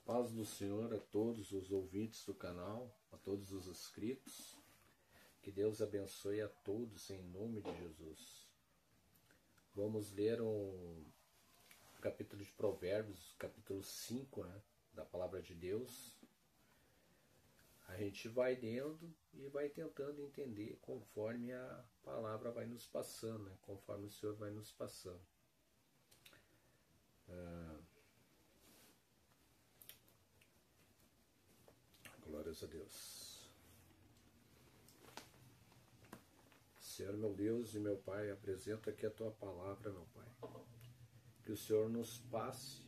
Paz do Senhor a todos os ouvintes do canal, a todos os inscritos. Que Deus abençoe a todos em nome de Jesus. Vamos ler um capítulo de Provérbios, capítulo 5, da Palavra de Deus. A gente vai lendo e vai tentando entender conforme a palavra vai nos passando, conforme o Senhor vai nos passando. Glórias a Deus. Senhor, meu Deus e meu Pai, apresento aqui a Tua palavra, meu Pai. Que o Senhor nos passe,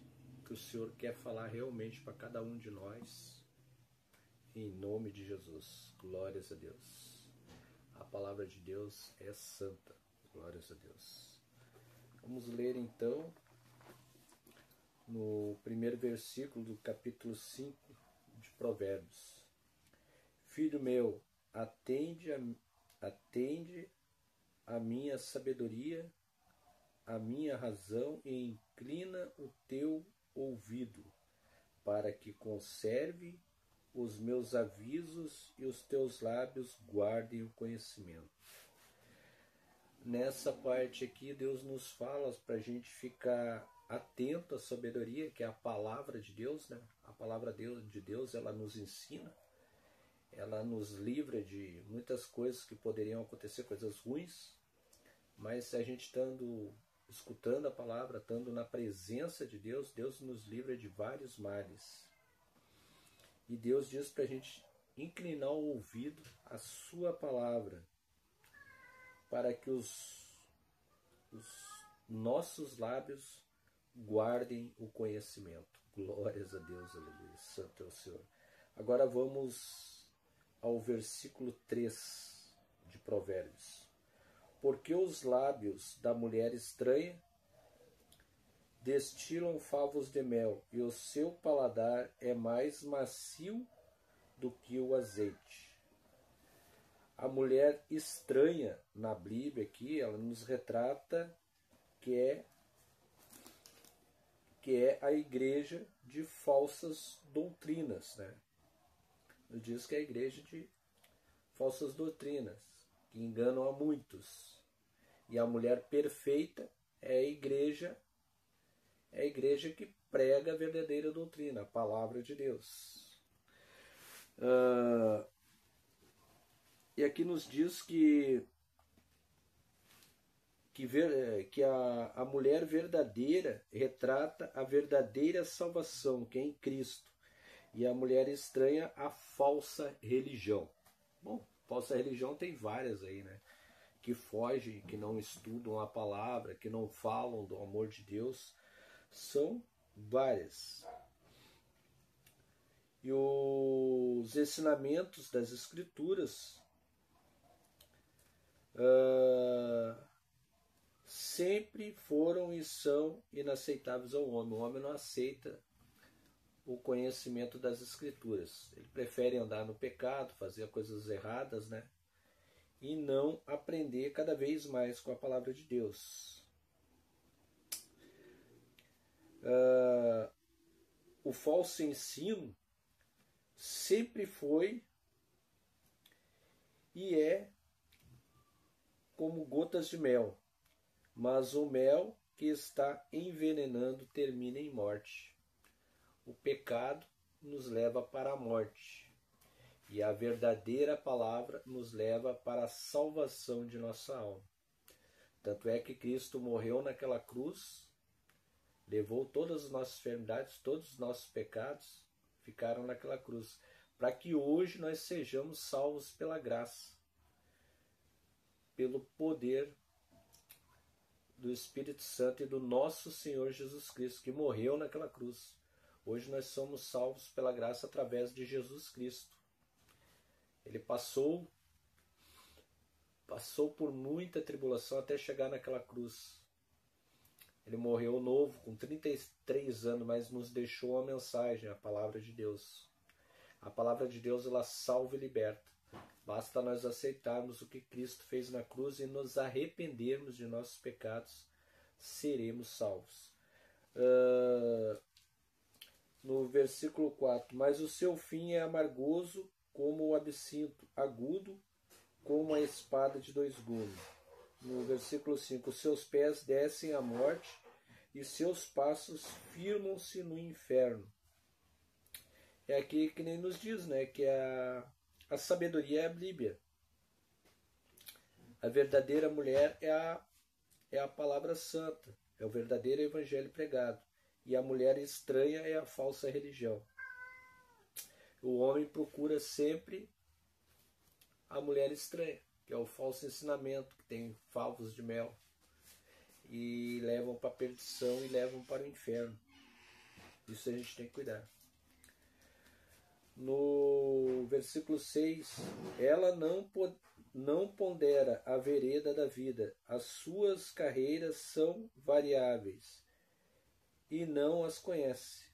que o Senhor quer falar realmente para cada um de nós. Em nome de Jesus. Glórias a Deus. A palavra de Deus é santa. Glórias a Deus. Vamos ler então no primeiro versículo do capítulo 5 de Provérbios. Filho meu, atende a minha sabedoria, a minha razão, e inclina o teu ouvido, para que conserve os meus avisos e os teus lábios guardem o conhecimento. Nessa parte aqui, Deus nos fala para a gente ficar atento à sabedoria, que é a palavra de Deus, A palavra de Deus, ela nos ensina, ela nos livra de muitas coisas que poderiam acontecer, coisas ruins, mas a gente escutando a palavra, estando na presença de Deus, Deus nos livra de vários males. E Deus diz para a gente inclinar o ouvido à sua palavra, para que os nossos lábios guardem o conhecimento. Glórias a Deus, aleluia, santo é o Senhor. Agora vamos ao versículo 3 de Provérbios. Porque os lábios da mulher estranha destilam favos de mel, e o seu paladar é mais macio do que o azeite. A mulher estranha na Bíblia aqui, ela nos retrata que é a igreja de falsas doutrinas, Nos diz que é a igreja de falsas doutrinas, que enganam a muitos. E a mulher perfeita é a igreja que prega a verdadeira doutrina, a palavra de Deus. E aqui nos diz que a mulher verdadeira retrata a verdadeira salvação, que é em Cristo. E a mulher estranha a falsa religião. Bom, falsa religião tem várias aí, Que fogem, que não estudam a palavra, que não falam do amor de Deus. São várias. E os ensinamentos das Escrituras sempre foram e são inaceitáveis ao homem. O homem não aceita o conhecimento das Escrituras. Ele prefere andar no pecado, fazer coisas erradas, E não aprender cada vez mais com a palavra de Deus. O falso ensino sempre foi e é como gotas de mel, mas o mel que está envenenando termina em morte. O pecado nos leva para a morte, e a verdadeira palavra nos leva para a salvação de nossa alma. Tanto é que Cristo morreu naquela cruz, levou todas as nossas enfermidades, todos os nossos pecados ficaram naquela cruz, para que hoje nós sejamos salvos pela graça, pelo poder do Espírito Santo e do nosso Senhor Jesus Cristo, que morreu naquela cruz. Hoje nós somos salvos pela graça através de Jesus Cristo. Ele passou por muita tribulação até chegar naquela cruz. Ele morreu novo, com 33 anos, mas nos deixou uma mensagem, a palavra de Deus. A palavra de Deus, ela salva e liberta. Basta nós aceitarmos o que Cristo fez na cruz e nos arrependermos de nossos pecados, seremos salvos. No versículo 4. Mas o seu fim é amargoso como o absinto, agudo como a espada de dois gumes. No versículo 5. Os seus pés descem à morte e seus passos firmam-se no inferno. É aqui que nem nos diz, né, que a sabedoria é a Bíblia. A verdadeira mulher é a palavra santa, é o verdadeiro evangelho pregado. E a mulher estranha é a falsa religião. O homem procura sempre a mulher estranha, que é o falso ensinamento, que tem favos de mel, e levam para a perdição e levam para o inferno. Isso a gente tem que cuidar. No versículo 6, ela não pondera a vereda da vida, as suas carreiras são variáveis, e não as conhece.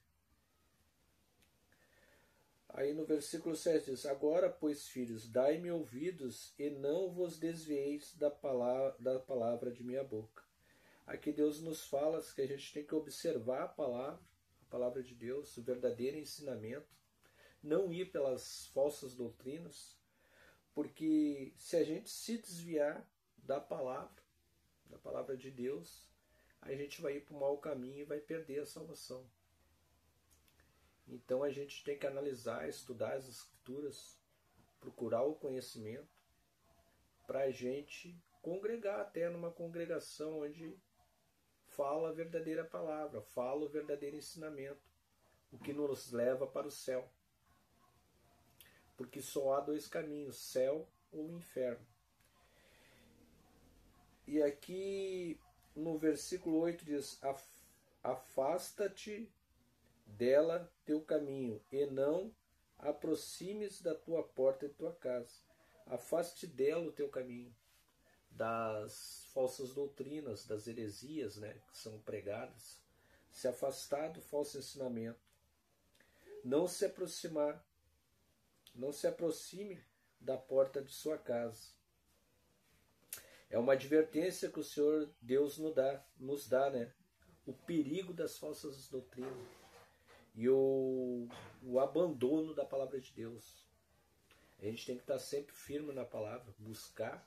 Aí no versículo 7 diz, agora, pois, filhos, dai-me ouvidos e não vos desvieis da palavra de minha boca. Aqui Deus nos fala que a gente tem que observar a palavra de Deus, o verdadeiro ensinamento, não ir pelas falsas doutrinas, porque se a gente se desviar da palavra de Deus, a gente vai ir para o mau caminho e vai perder a salvação. Então a gente tem que analisar, estudar as Escrituras, procurar o conhecimento, para a gente congregar até numa congregação onde fala a verdadeira palavra, fala o verdadeiro ensinamento, o que nos leva para o céu. Porque só há dois caminhos, céu ou inferno. E aqui no versículo 8 diz, afasta-te dela teu caminho, e não aproximes da tua porta e tua casa. Afaste dela o teu caminho, das falsas doutrinas, das heresias, né, que são pregadas. Se afastar do falso ensinamento. Não se aproxime da porta de sua casa. É uma advertência que o Senhor Deus nos dá, né? O perigo das falsas doutrinas e o abandono da palavra de Deus. A gente tem que estar sempre firme na palavra, buscar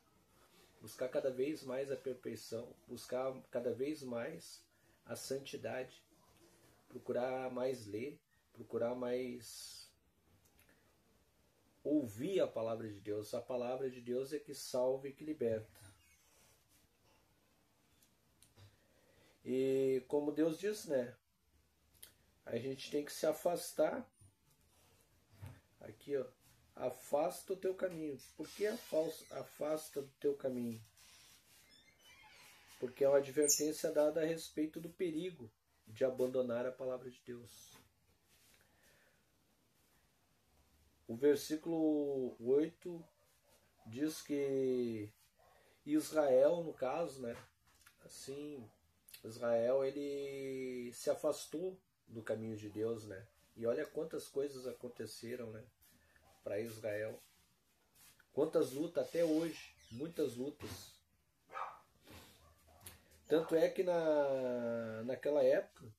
cada vez mais a perfeição, buscar cada vez mais a santidade, procurar mais ler, procurar mais ouvir a palavra de Deus. A palavra de Deus é que salva e que liberta. E como Deus diz, né? A gente tem que se afastar. Aqui, ó. Afasta o teu caminho. Por que afasta do teu caminho? Porque é uma advertência dada a respeito do perigo de abandonar a palavra de Deus. O versículo 8 diz que Israel, no caso, né? Assim, Israel, ele se afastou do caminho de Deus, né? E olha quantas coisas aconteceram, né? Para Israel. Quantas lutas até hoje, muitas lutas. Tanto é que naquela época,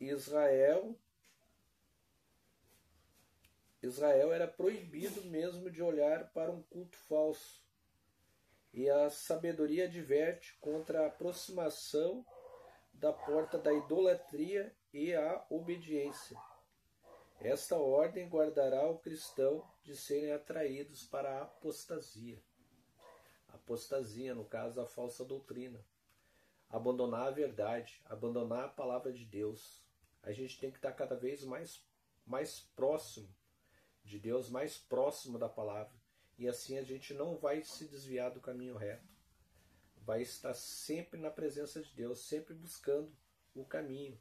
Israel era proibido mesmo de olhar para um culto falso. E a sabedoria adverte contra a aproximação da porta da idolatria e a obediência. Esta ordem guardará o cristão de serem atraídos para a apostasia. Apostasia, no caso, a falsa doutrina. Abandonar a verdade, abandonar a palavra de Deus. A gente tem que estar cada vez mais próximo de Deus, mais próximo da palavra. E assim a gente não vai se desviar do caminho reto. Vai estar sempre na presença de Deus, sempre buscando o caminho,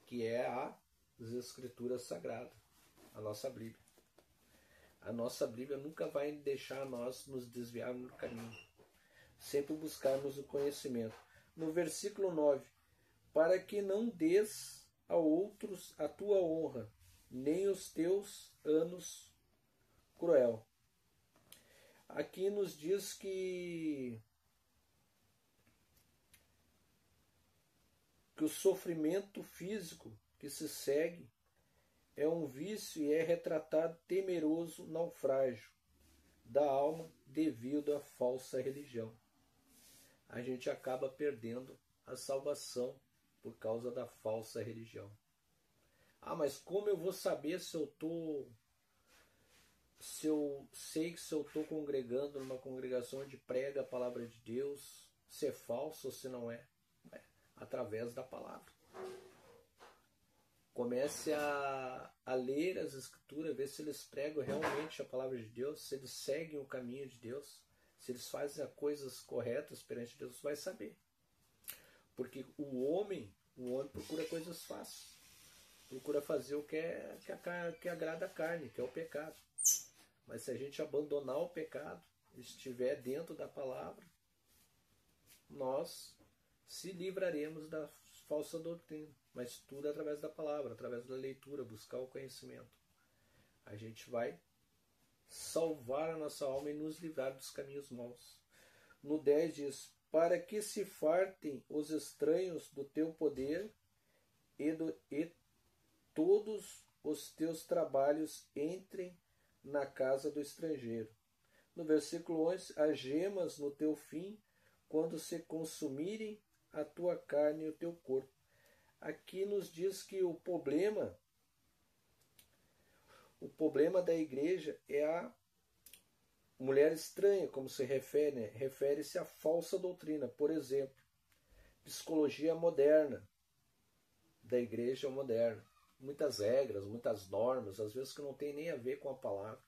que é as Escrituras Sagradas, a nossa Bíblia. A nossa Bíblia nunca vai deixar nós nos desviarmos do caminho. Sempre buscarmos o conhecimento. No versículo 9, para que não des a outros a tua honra, nem os teus anos cruel. Aqui nos diz que o sofrimento físico que se segue é um vício e é retratado temeroso naufrágio da alma devido à falsa religião. A gente acaba perdendo a salvação por causa da falsa religião. Ah, mas como eu vou saber se eu sei que se eu estou congregando numa congregação onde prega a palavra de Deus, se é falso ou se não é? Através da palavra. Comece a ler as escrituras, ver se eles pregam realmente a palavra de Deus, se eles seguem o caminho de Deus, se eles fazem as coisas corretas perante Deus, você vai saber. Porque o homem procura coisas fáceis. Procura fazer o que agrada a carne, que é o pecado. Mas se a gente abandonar o pecado, estiver dentro da palavra, nós se livraremos da falsa doutrina. Mas tudo através da palavra, através da leitura, buscar o conhecimento. A gente vai salvar a nossa alma e nos livrar dos caminhos maus. No 10 diz: para que se fartem os estranhos do teu poder e todos os teus trabalhos entrem na casa do estrangeiro. No versículo 11: as gemas no teu fim, quando se consumirem a tua carne e o teu corpo. Aqui nos diz que o problema da igreja é a mulher estranha, como se refere, né? Refere-se à falsa doutrina. Por exemplo, psicologia moderna da igreja moderna. Muitas regras, muitas normas, às vezes que não tem nem a ver com a palavra.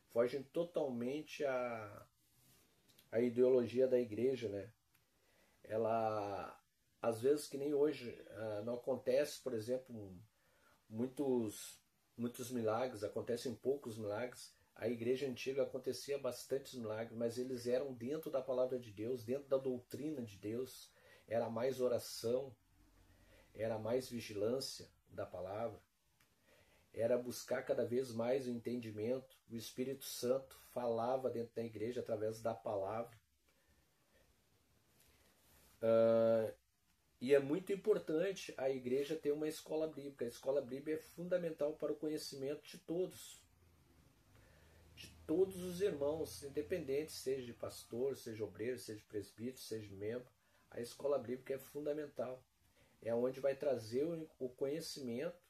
Fogem totalmente à ideologia da igreja, né? Ela, às vezes que nem hoje, não acontece, por exemplo, muitos milagres, acontecem poucos milagres. A igreja antiga acontecia bastantes milagres, mas eles eram dentro da palavra de Deus, dentro da doutrina de Deus. Era mais oração, era mais vigilância da palavra, era buscar cada vez mais o entendimento. O Espírito Santo falava dentro da igreja através da palavra. E é muito importante a igreja ter uma escola bíblica. A escola bíblica é fundamental para o conhecimento de todos os irmãos, independente, seja de pastor, seja obreiro, seja presbítero, seja membro. A escola bíblica é fundamental. É onde vai trazer o conhecimento,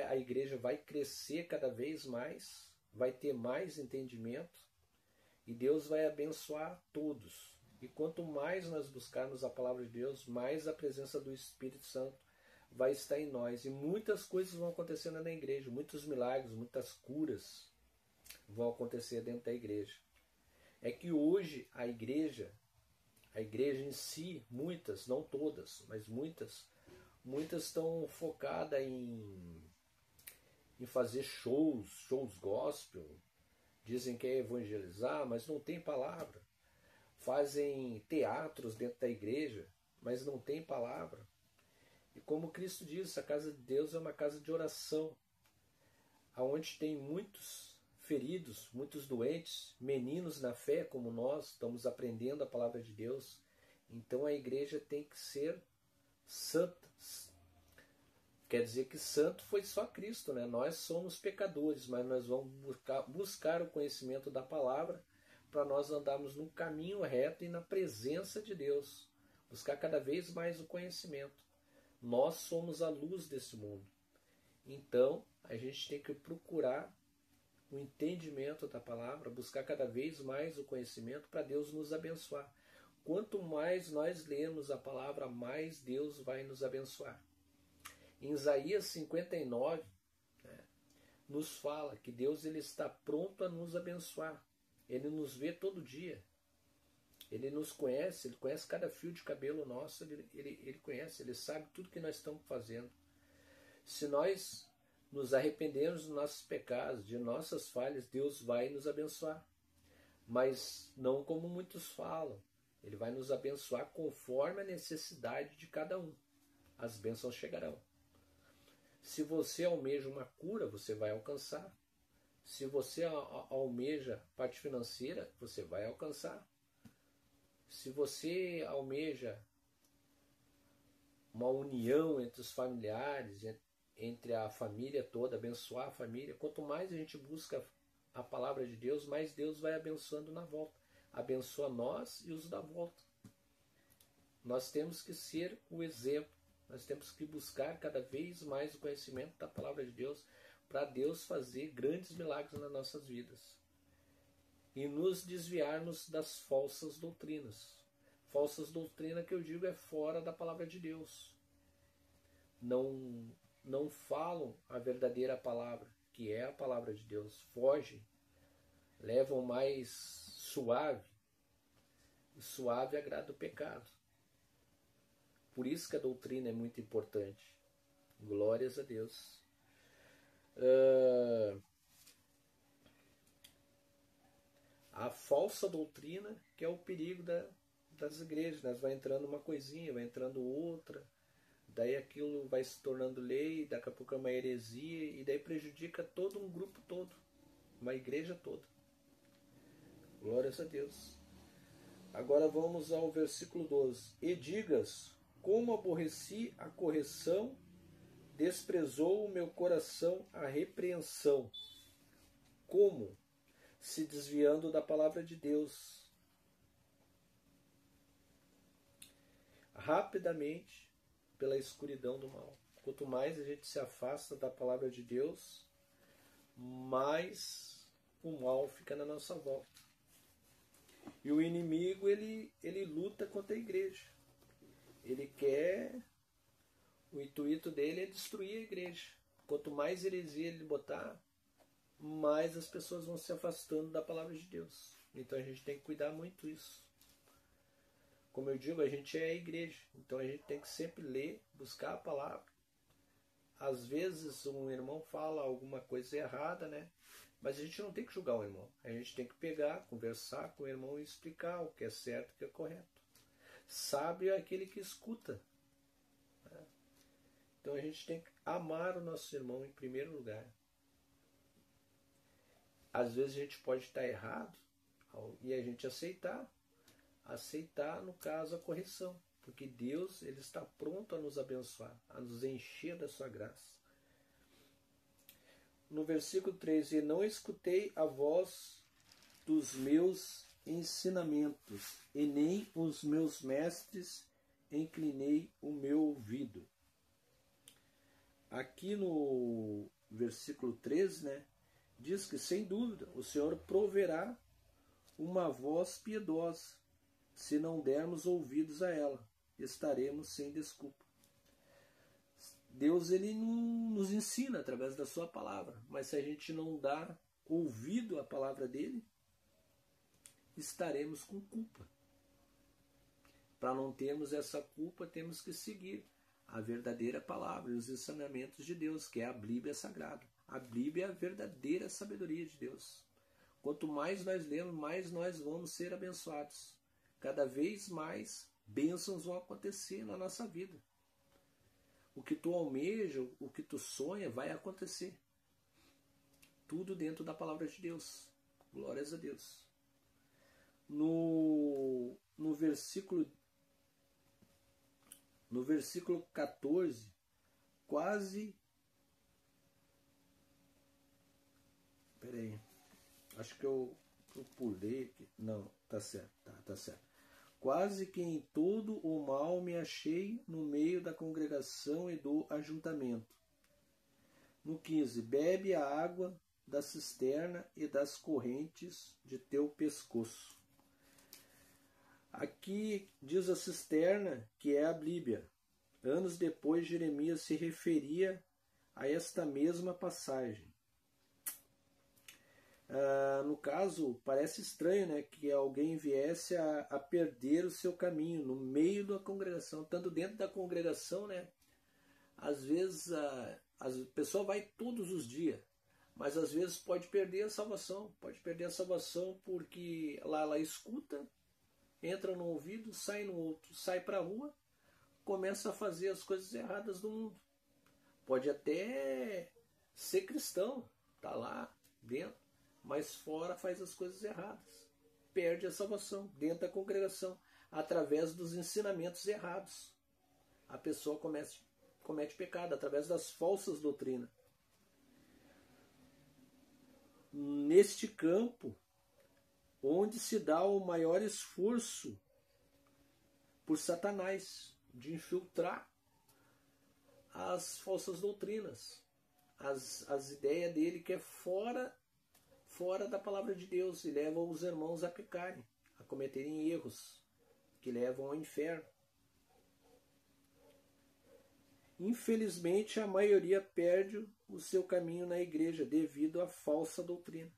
a igreja vai crescer cada vez mais, vai ter mais entendimento e Deus vai abençoar todos. E quanto mais nós buscarmos a palavra de Deus, mais a presença do Espírito Santo vai estar em nós. E muitas coisas vão acontecendo na igreja, muitos milagres, muitas curas vão acontecer dentro da igreja. É que hoje a igreja em si, muitas, não todas, mas muitas estão focadas em fazer shows gospel, dizem que é evangelizar, mas não tem palavra. Fazem teatros dentro da igreja, mas não tem palavra. E como Cristo diz, a casa de Deus é uma casa de oração, onde tem muitos feridos, muitos doentes, meninos na fé como nós, estamos aprendendo a palavra de Deus. Então a igreja tem que ser santa. Quer dizer que santo foi só Cristo, né? Nós somos pecadores, mas nós vamos buscar o conhecimento da palavra para nós andarmos no caminho reto e na presença de Deus. Buscar cada vez mais o conhecimento. Nós somos a luz desse mundo. Então, a gente tem que procurar o entendimento da palavra, buscar cada vez mais o conhecimento para Deus nos abençoar. Quanto mais nós lemos a palavra, mais Deus vai nos abençoar. Em Isaías 59, nos fala que Deus ele está pronto a nos abençoar. Ele nos vê todo dia. Ele nos conhece, ele conhece cada fio de cabelo nosso, ele conhece, ele sabe tudo que nós estamos fazendo. Se nós nos arrependermos dos nossos pecados, de nossas falhas, Deus vai nos abençoar. Mas não como muitos falam. Ele vai nos abençoar conforme a necessidade de cada um. As bênçãos chegarão. Se você almeja uma cura, você vai alcançar. Se você almeja parte financeira, você vai alcançar. Se você almeja uma união entre os familiares, entre a família toda, abençoar a família. Quanto mais a gente busca a palavra de Deus, mais Deus vai abençoando na volta. Abençoa nós e os da volta. Nós temos que ser o exemplo. Nós temos que buscar cada vez mais o conhecimento da palavra de Deus para Deus fazer grandes milagres nas nossas vidas. E nos desviarmos das falsas doutrinas. Falsas doutrinas que eu digo é fora da palavra de Deus. Não falam a verdadeira palavra, que é a palavra de Deus. Fogem, levam mais suave. E suave agrada o pecado. Por isso que a doutrina é muito importante. Glórias a Deus. A falsa doutrina, que é o perigo das igrejas. Né? Vai entrando uma coisinha, vai entrando outra. Daí aquilo vai se tornando lei, daqui a pouco é uma heresia, e daí prejudica todo um grupo todo, uma igreja toda. Glórias a Deus. Agora vamos ao versículo 12. E digas, como aborreci a correção, desprezou o meu coração a repreensão. Como? Se desviando da palavra de Deus. Rapidamente, pela escuridão do mal. Quanto mais a gente se afasta da palavra de Deus, mais o mal fica na nossa volta. E o inimigo, ele luta contra a igreja. Ele quer... O intuito dele é destruir a igreja. Quanto mais heresia ele botar, mais as pessoas vão se afastando da palavra de Deus. Então a gente tem que cuidar muito disso. Como eu digo, a gente é a igreja. Então a gente tem que sempre ler, buscar a palavra. Às vezes um irmão fala alguma coisa errada, né? Mas a gente não tem que julgar o irmão. A gente tem que pegar, conversar com o irmão e explicar o que é certo e o que é correto. Sábio é aquele que escuta. Então a gente tem que amar o nosso irmão em primeiro lugar. Às vezes a gente pode estar errado e a gente aceitar, no caso, a correção. Porque Deus, ele está pronto a nos abençoar, a nos encher da sua graça. No versículo 3, e não escutei a voz dos meus ensinamentos, e nem os meus mestres inclinei o meu ouvido. Aqui no versículo 13, né, diz que, sem dúvida, o Senhor proverá uma voz piedosa. Se não dermos ouvidos a ela, estaremos sem desculpa. Deus, ele nos ensina através da sua palavra, mas se a gente não dá ouvido à palavra dele, estaremos com culpa. Para não termos essa culpa, temos que seguir a verdadeira palavra e os ensinamentos de Deus, que é a Bíblia Sagrada. A Bíblia é a verdadeira sabedoria de Deus. Quanto mais nós lemos, mais nós vamos ser abençoados. Cada vez mais bênçãos vão acontecer na nossa vida. O que tu almeja, o que tu sonha, vai acontecer. Tudo dentro da palavra de Deus. Glórias a Deus. No versículo 14, quase... Peraí. Acho que eu pulei aqui. Não, tá certo. Tá certo. Quase que em todo o mal me achei no meio da congregação e do ajuntamento. No 15, bebe a água da cisterna e das correntes de teu pescoço. Aqui diz a cisterna, que é a Bíblia. Anos depois, Jeremias se referia a esta mesma passagem. No caso, parece estranho, né, que alguém viesse a perder o seu caminho no meio da congregação, tanto dentro da congregação, né? Às vezes a pessoa vai todos os dias, mas às vezes pode perder a salvação, porque lá ela escuta, entra no ouvido, sai no outro, sai para a rua, começa a fazer as coisas erradas do mundo. Pode até ser cristão, tá lá dentro, mas fora faz as coisas erradas. Perde a salvação dentro da congregação, através dos ensinamentos errados. A pessoa comete pecado, através das falsas doutrinas. Neste campo, onde se dá o maior esforço por Satanás de infiltrar as falsas doutrinas, as ideias dele que é fora da palavra de Deus, e leva os irmãos a pecarem, a cometerem erros que levam ao inferno. Infelizmente, a maioria perde o seu caminho na igreja devido à falsa doutrina,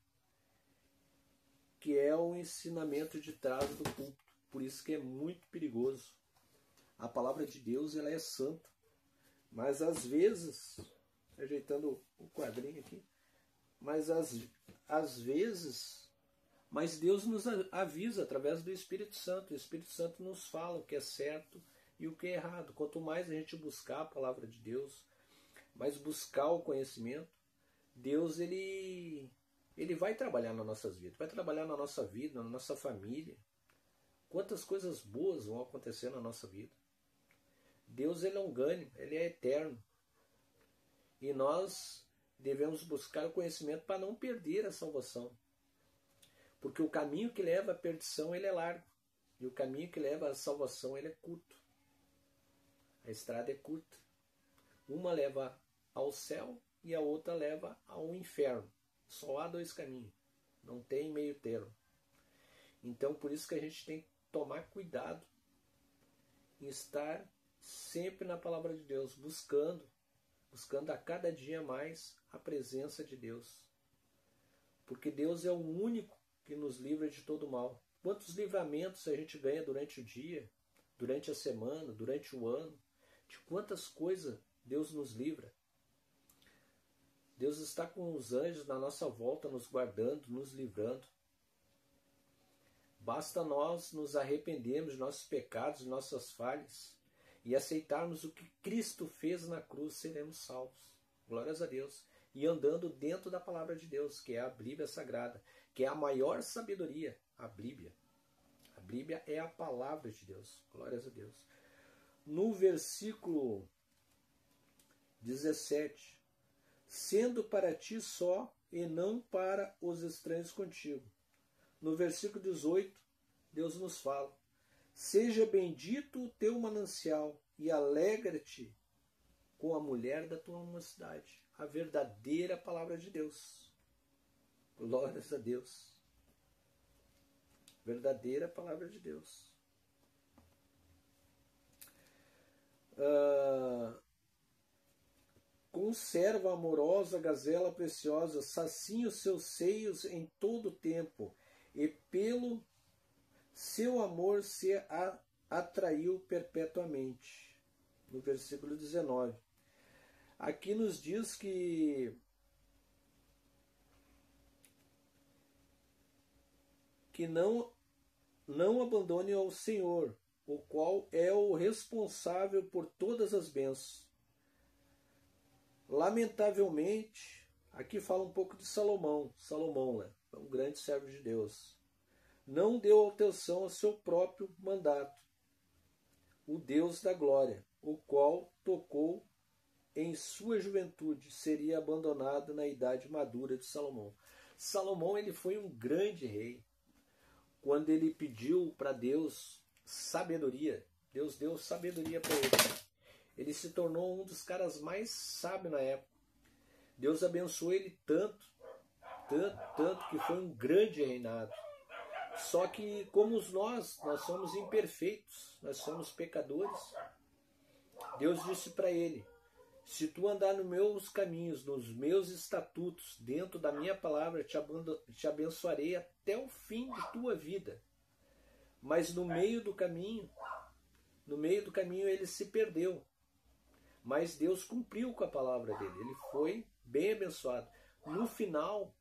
que é o ensinamento de trás do púlpito. Por isso que é muito perigoso. A palavra de Deus, ela é santa, mas às vezes, ajeitando o quadrinho aqui, mas às vezes, mas Deus nos avisa através do Espírito Santo. O Espírito Santo nos fala o que é certo e o que é errado. Quanto mais a gente buscar a palavra de Deus, mais buscar o conhecimento, Deus ele vai trabalhar nas nossas vidas, vai trabalhar na nossa vida, na nossa família. Quantas coisas boas vão acontecer na nossa vida. Deus, ele é longânimo, ele é eterno. E nós devemos buscar o conhecimento para não perder a salvação. Porque o caminho que leva à perdição, ele é largo. E o caminho que leva à salvação, ele é curto. A estrada é curta. Uma leva ao céu e a outra leva ao inferno. Só há dois caminhos. Não tem meio termo. Então, por isso que a gente tem que tomar cuidado em estar sempre na palavra de Deus, buscando a cada dia mais a presença de Deus. Porque Deus é o único que nos livra de todo mal. Quantos livramentos a gente ganha durante o dia, durante a semana, durante o ano? De quantas coisas Deus nos livra. Deus está com os anjos na nossa volta, nos guardando, nos livrando. Basta nós nos arrependermos de nossos pecados, de nossas falhas, e aceitarmos o que Cristo fez na cruz, seremos salvos. Glórias a Deus. E andando dentro da palavra de Deus, que é a Bíblia Sagrada, que é a maior sabedoria, a Bíblia. A Bíblia é a palavra de Deus. Glórias a Deus. No versículo 17, sendo para ti só e não para os estranhos contigo. No versículo 18, Deus nos fala: seja bendito o teu manancial e alegra-te com a mulher da tua mocidade. A verdadeira palavra de Deus. Glórias a Deus. Verdadeira palavra de Deus. Conserva a amorosa gazela preciosa, sacia os seus seios em todo o tempo, e pelo seu amor se atraiu perpetuamente. No versículo 19. Aqui nos diz que não abandone ao Senhor, o qual é o responsável por todas as bênçãos. Lamentavelmente, aqui fala um pouco de Salomão, né? Um grande servo de Deus. Não deu atenção ao seu próprio mandato, o Deus da glória, o qual tocou em sua juventude, seria abandonado na idade madura de Salomão. Salomão, ele foi um grande rei. Quando ele pediu para Deus sabedoria, Deus deu sabedoria para ele. Ele se tornou um dos caras mais sábios na época. Deus abençoou ele tanto, que foi um grande reinado. Só que como nós somos imperfeitos, nós somos pecadores, Deus disse para ele: se tu andar nos meus caminhos, nos meus estatutos, dentro da minha palavra, te abençoarei até o fim de tua vida. Mas no meio do caminho ele se perdeu. Mas Deus cumpriu com a palavra dele. Ele foi bem abençoado. No final,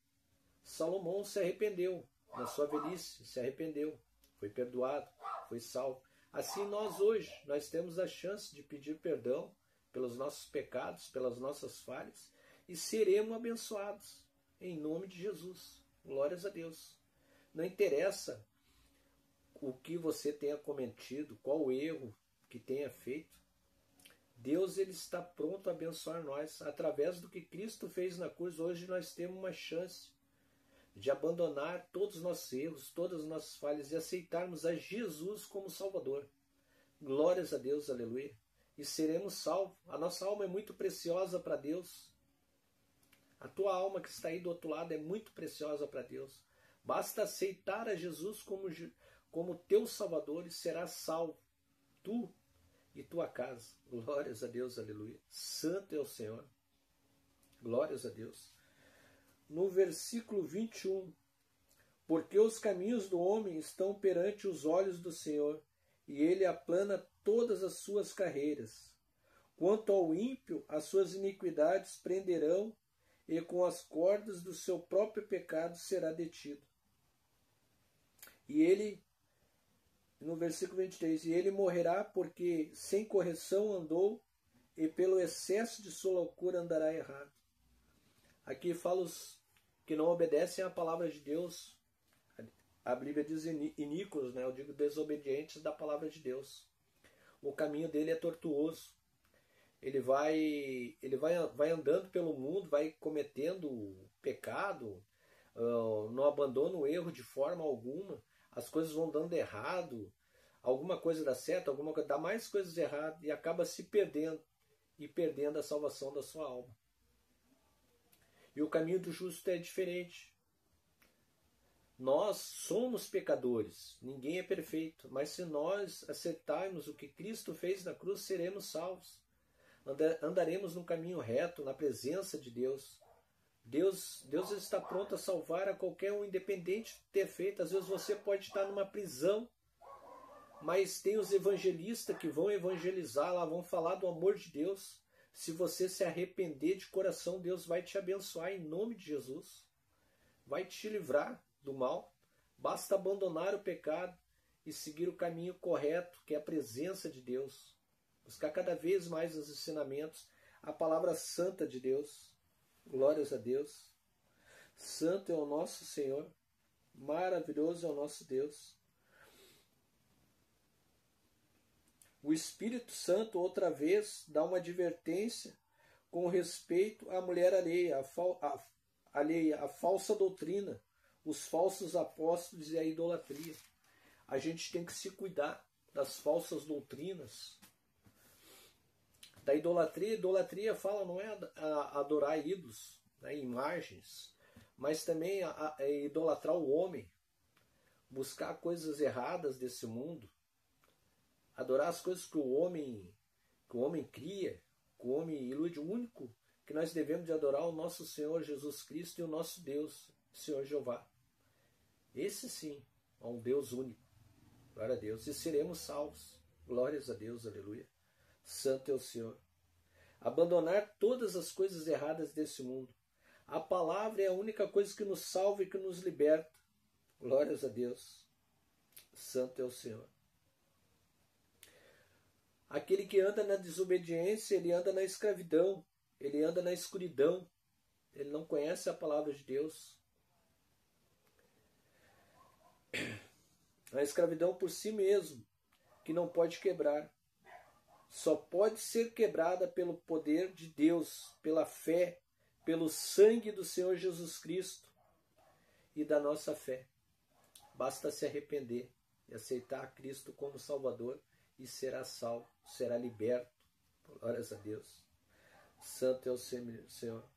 Salomão se arrependeu. Na sua velhice, se arrependeu. Foi perdoado, foi salvo. Assim nós temos a chance de pedir perdão pelos nossos pecados, pelas nossas falhas, e seremos abençoados em nome de Jesus. Glórias a Deus. Não interessa o que você tenha cometido, qual erro que tenha feito. Deus ele está pronto a abençoar nós. Através do que Cristo fez na cruz, hoje nós temos uma chance de abandonar todos os nossos erros, todas as nossas falhas e aceitarmos a Jesus como Salvador. Glórias a Deus, aleluia. E seremos salvos. A nossa alma é muito preciosa para Deus. A tua alma que está aí do outro lado é muito preciosa para Deus. Basta aceitar a Jesus como teu Salvador e serás salvo. Tu e tua casa. Glórias a Deus, aleluia. Santo é o Senhor. Glórias a Deus. No versículo 21. Porque os caminhos do homem estão perante os olhos do Senhor, e ele aplana todas as suas carreiras. Quanto ao ímpio, as suas iniquidades prenderão, e com as cordas do seu próprio pecado será detido. E ele, no versículo 23, e ele morrerá porque sem correção andou, e pelo excesso de sua loucura andará errado. Aqui fala os que não obedecem à palavra de Deus. A Bíblia diz iníquos, né? Eu digo desobedientes da palavra de Deus. O caminho dele é tortuoso. Ele vai andando pelo mundo, vai cometendo pecado, não abandona o erro de forma alguma. As coisas vão dando errado, alguma coisa dá certo, alguma coisa dá mais coisas erradas e acaba se perdendo e perdendo a salvação da sua alma. E o caminho do justo é diferente. Nós somos pecadores, ninguém é perfeito, mas se nós aceitarmos o que Cristo fez na cruz, seremos salvos. Andaremos no caminho reto, na presença de Deus. Deus está pronto a salvar a qualquer um, independente de ter feito. Às vezes você pode estar numa prisão, mas tem os evangelistas que vão evangelizar lá, vão falar do amor de Deus. Se você se arrepender de coração, Deus vai te abençoar em nome de Jesus. Vai te livrar do mal. Basta abandonar o pecado e seguir o caminho correto, que é a presença de Deus. Buscar cada vez mais os ensinamentos, a palavra santa de Deus. Glórias a Deus. Santo é o nosso Senhor. Maravilhoso é o nosso Deus. O Espírito Santo, outra vez, dá uma advertência com respeito à mulher alheia, à falsa doutrina, os falsos apóstolos e a idolatria. A gente tem que se cuidar das falsas doutrinas, da idolatria. Idolatria fala não é adorar ídolos, né, imagens, mas também idolatrar o homem, buscar coisas erradas desse mundo, adorar as coisas que o homem cria, que o homem ilude. O único que nós devemos de adorar é o nosso Senhor Jesus Cristo e o nosso Deus, Senhor Jeová. Esse sim é um Deus único. Glória a Deus. E seremos salvos. Glórias a Deus, aleluia. Santo é o Senhor. Abandonar todas as coisas erradas desse mundo. A palavra é a única coisa que nos salva e que nos liberta. Glórias a Deus. Santo é o Senhor. Aquele que anda na desobediência, ele anda na escravidão, ele anda na escuridão, ele não conhece a palavra de Deus. A escravidão por si mesmo, que não pode quebrar, só pode ser quebrada pelo poder de Deus, pela fé, pelo sangue do Senhor Jesus Cristo e da nossa fé. Basta se arrepender e aceitar a Cristo como Salvador e será salvo, será liberto. Glórias a Deus. Santo é o Senhor.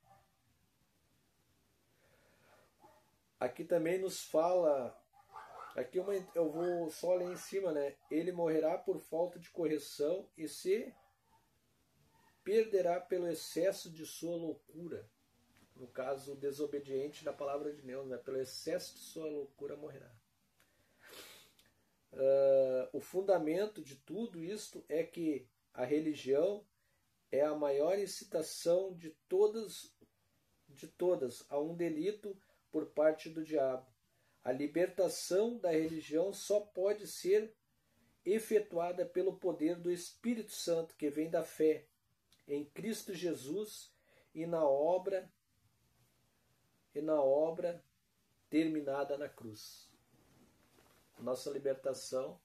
Aqui também nos fala, aqui eu vou só ler em cima, né? Ele morrerá por falta de correção e se perderá pelo excesso de sua loucura. No caso, o desobediente da palavra de Deus, né? Pelo excesso de sua loucura morrerá. O fundamento de tudo isto é que a religião é a maior incitação de todas a um delito por parte do diabo. A libertação da religião só pode ser efetuada pelo poder do Espírito Santo, que vem da fé em Cristo Jesus e na obra terminada na cruz. Nossa libertação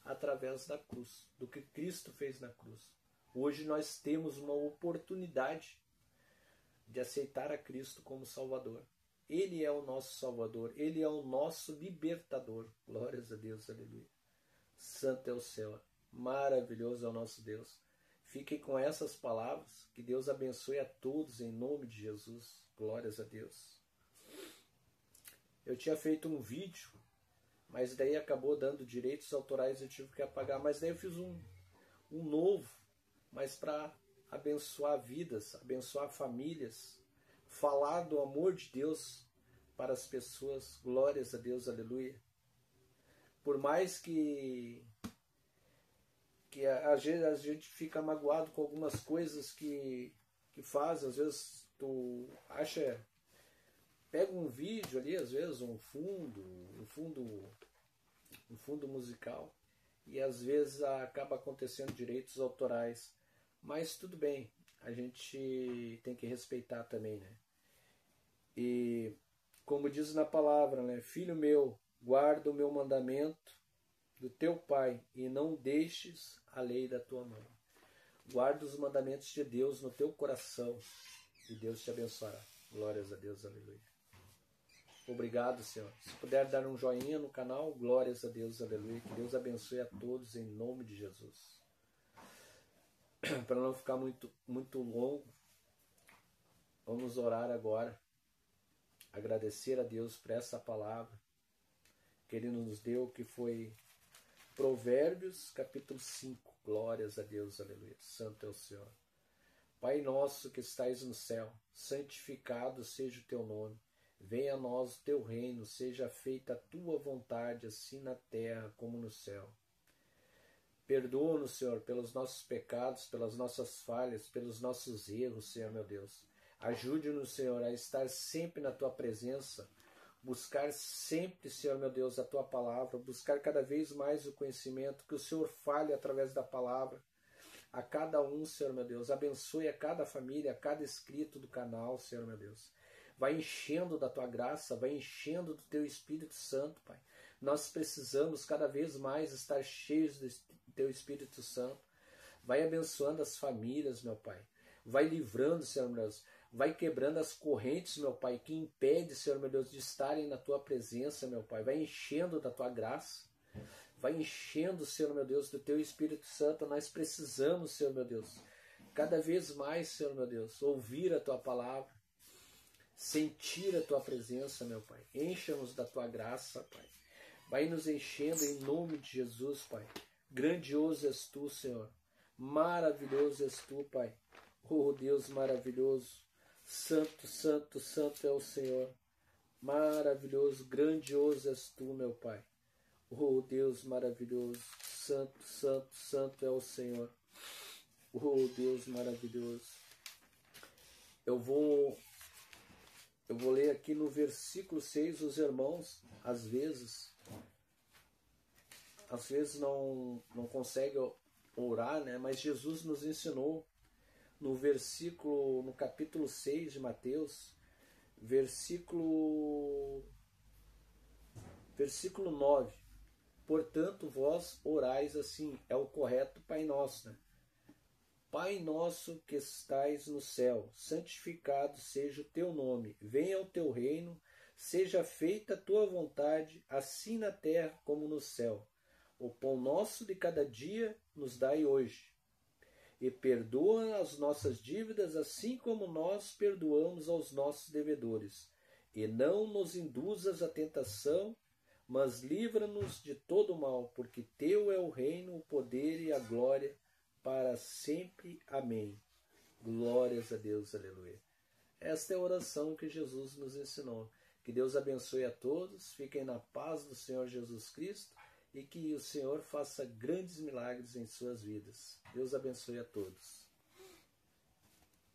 através da cruz, do que Cristo fez na cruz. Hoje nós temos uma oportunidade de aceitar a Cristo como Salvador. Ele é o nosso Salvador, Ele é o nosso libertador. Glórias a Deus, aleluia. Santo é o Senhor, maravilhoso é o nosso Deus. Fiquem com essas palavras, que Deus abençoe a todos em nome de Jesus. Glórias a Deus. Eu tinha feito um vídeo, mas daí acabou dando direitos autorais, eu tive que apagar. Mas daí eu fiz um novo, mas para abençoar vidas, abençoar famílias, falar do amor de Deus para as pessoas. Glórias a Deus, aleluia. Por mais que às vezes a gente fica magoado com algumas coisas que faz, às vezes tu acha, pega um vídeo ali, às vezes um fundo musical, e às vezes acaba acontecendo direitos autorais, mas tudo bem, a gente tem que respeitar também, né? E como diz na palavra, né? Filho meu, guarda o meu mandamento do teu pai e não deixes a lei da tua mão. Guarda os mandamentos de Deus no teu coração e Deus te abençoará. Glórias a Deus, aleluia. Obrigado, Senhor. Se puder dar um joinha no canal, glórias a Deus, aleluia. Que Deus abençoe a todos em nome de Jesus. Para não ficar muito longo, vamos orar agora. Agradecer a Deus por essa palavra que Ele nos deu, que foi Provérbios, capítulo 5. Glórias a Deus, aleluia. Santo é o Senhor. Pai nosso que estais no céu, santificado seja o teu nome. Venha a nós o teu reino, seja feita a tua vontade, assim na terra como no céu. Perdoa-nos, Senhor, pelos nossos pecados, pelas nossas falhas, pelos nossos erros, Senhor meu Deus. Ajude-nos, Senhor, a estar sempre na tua presença, buscar sempre, Senhor meu Deus, a tua palavra, buscar cada vez mais o conhecimento, que o Senhor fale através da palavra a cada um, Senhor meu Deus. Abençoe a cada família, a cada inscrito do canal, Senhor meu Deus. Vai enchendo da tua graça, vai enchendo do teu Espírito Santo, Pai. Nós precisamos cada vez mais estar cheios do teu Espírito Santo. Vai abençoando as famílias, meu Pai. Vai livrando, Senhor meu Deus. Vai quebrando as correntes, meu Pai, que impede, Senhor meu Deus, de estarem na tua presença, meu Pai. Vai enchendo da tua graça. Vai enchendo, Senhor meu Deus, do teu Espírito Santo. Nós precisamos, Senhor meu Deus, cada vez mais, Senhor meu Deus, ouvir a tua palavra, sentir a tua presença, meu Pai. Encha-nos da tua graça, Pai. Vai nos enchendo em nome de Jesus, Pai. Grandioso és tu, Senhor. Maravilhoso és tu, Pai. Oh, Deus maravilhoso. Santo, santo, santo é o Senhor. Maravilhoso, grandioso és tu, meu Pai. Oh, Deus maravilhoso. Santo, santo, santo é o Senhor. Oh, Deus maravilhoso. Eu vou ler aqui no versículo 6, os irmãos, às vezes não conseguem orar, né? Mas Jesus nos ensinou no capítulo 6 de Mateus, versículo 9. Portanto, vós orais assim, é o correto Pai Nosso, né? Pai nosso que estais no céu, santificado seja o teu nome. Venha o teu reino, seja feita a tua vontade, assim na terra como no céu. O pão nosso de cada dia nos dai hoje. E perdoa as nossas dívidas, assim como nós perdoamos aos nossos devedores. E não nos induzas à tentação, mas livra-nos de todo o mal, porque teu é o reino, o poder e a glória, para sempre. Amém. Glórias a Deus, aleluia. Esta é a oração que Jesus nos ensinou. Que Deus abençoe a todos, fiquem na paz do Senhor Jesus Cristo e que o Senhor faça grandes milagres em suas vidas. Deus abençoe a todos.